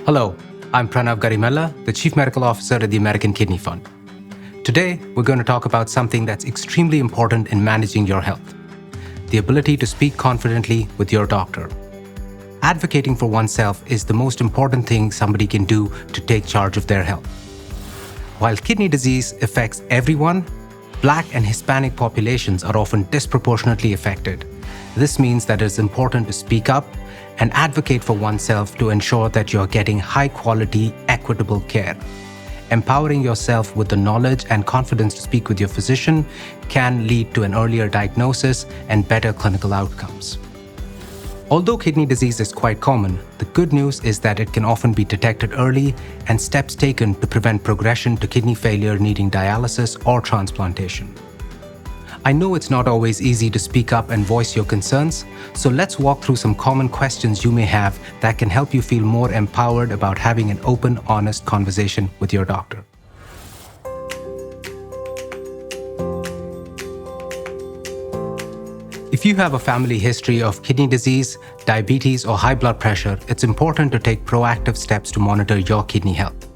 Hello, I'm Pranav Garimella, the Chief Medical Officer at the American Kidney Fund. Today, we're going to talk about something that's extremely important in managing your health: the ability to speak confidently with your doctor. Advocating for oneself is the most important thing somebody can do to take charge of their health. While kidney disease affects everyone, Black and Hispanic populations are often disproportionately affected. This means that it's important to speak up and advocate for oneself to ensure that you're getting high-quality, equitable care. Empowering yourself with the knowledge and confidence to speak with your physician can lead to an earlier diagnosis and better clinical outcomes. Although kidney disease is quite common, the good news is that it can often be detected early and steps taken to prevent progression to kidney failure needing dialysis or transplantation. I know it's not always easy to speak up and voice your concerns, so let's walk through some common questions you may have that can help you feel more empowered about having an open, honest conversation with your doctor. If you have a family history of kidney disease, diabetes, or high blood pressure, it's important to take proactive steps to monitor your kidney health.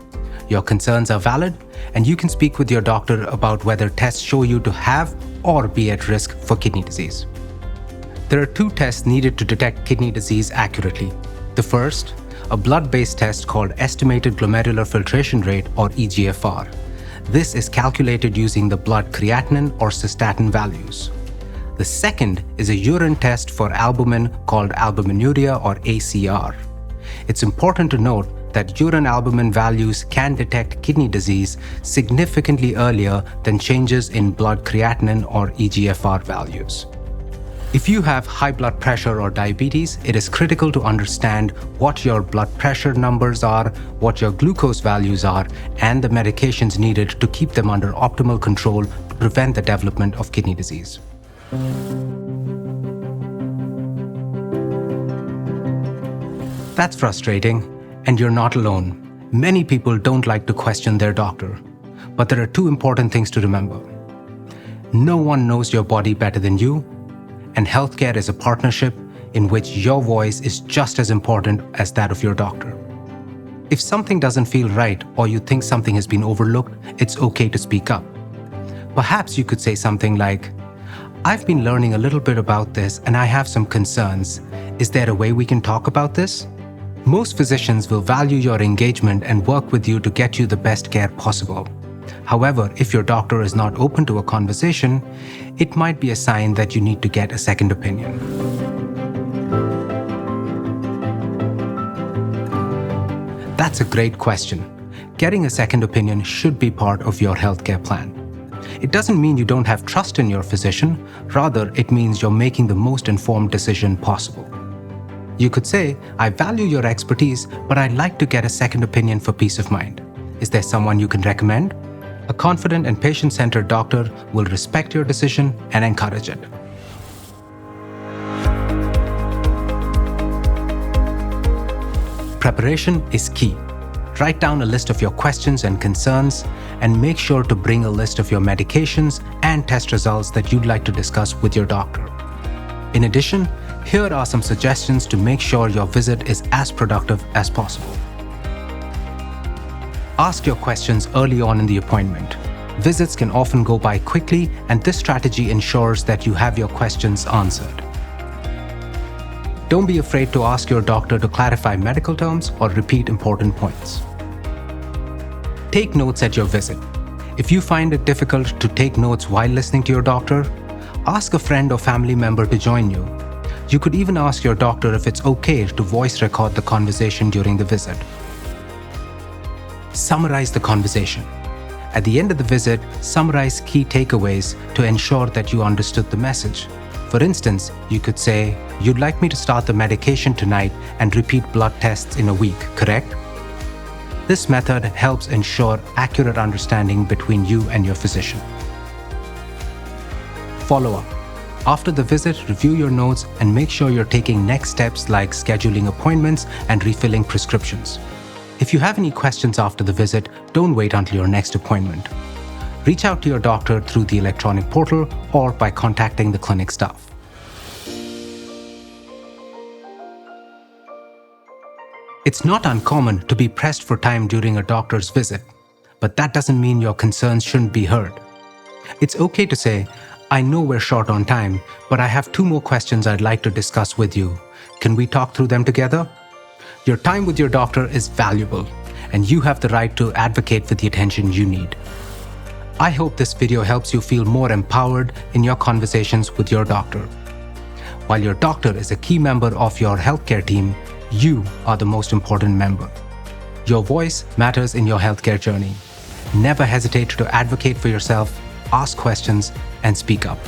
Your concerns are valid, and you can speak with your doctor about whether tests show you to have or be at risk for kidney disease. There are two tests needed to detect kidney disease accurately. The first, a blood-based test called estimated glomerular filtration rate, or eGFR. This is calculated using the blood creatinine or cystatin values. The second is a urine test for albumin called albuminuria, or ACR. It's important to note that urine albumin values can detect kidney disease significantly earlier than changes in blood creatinine or eGFR values. If you have high blood pressure or diabetes, it is critical to understand what your blood pressure numbers are, what your glucose values are, and the medications needed to keep them under optimal control to prevent the development of kidney disease. That's frustrating. And you're not alone. Many people don't like to question their doctor. But there are two important things to remember. No one knows your body better than you, and healthcare is a partnership in which your voice is just as important as that of your doctor. If something doesn't feel right or you think something has been overlooked, it's okay to speak up. Perhaps you could say something like, "I've been learning a little bit about this and I have some concerns. Is there a way we can talk about this?" Most physicians will value your engagement and work with you to get you the best care possible. However, if your doctor is not open to a conversation, it might be a sign that you need to get a second opinion. That's a great question. Getting a second opinion should be part of your healthcare plan. It doesn't mean you don't have trust in your physician, rather, it means you're making the most informed decision possible. You could say, "I value your expertise, but I'd like to get a second opinion for peace of mind. Is there someone you can recommend?" A confident and patient-centered doctor will respect your decision and encourage it. Preparation is key. Write down a list of your questions and concerns, and make sure to bring a list of your medications and test results that you'd like to discuss with your doctor. In addition, here are some suggestions to make sure your visit is as productive as possible. Ask your questions early on in the appointment. Visits can often go by quickly, and this strategy ensures that you have your questions answered. Don't be afraid to ask your doctor to clarify medical terms or repeat important points. Take notes at your visit. If you find it difficult to take notes while listening to your doctor, ask a friend or family member to join you. You could even ask your doctor if it's okay to voice record the conversation during the visit. Summarize the conversation. At the end of the visit, summarize key takeaways to ensure that you understood the message. For instance, you could say, "You'd like me to start the medication tonight and repeat blood tests in a week, correct?" This method helps ensure accurate understanding between you and your physician. Follow up. After the visit, review your notes and make sure you're taking next steps like scheduling appointments and refilling prescriptions. If you have any questions after the visit, don't wait until your next appointment. Reach out to your doctor through the electronic portal or by contacting the clinic staff. It's not uncommon to be pressed for time during a doctor's visit, but that doesn't mean your concerns shouldn't be heard. It's okay to say, I know we're short on time, but I have 2 more questions I'd like to discuss with you. Can we talk through them together? Your time with your doctor is valuable, and you have the right to advocate for the attention you need. I hope this video helps you feel more empowered in your conversations with your doctor. While your doctor is a key member of your healthcare team, you are the most important member. Your voice matters in your healthcare journey. Never hesitate to advocate for yourself, ask questions, and speak up.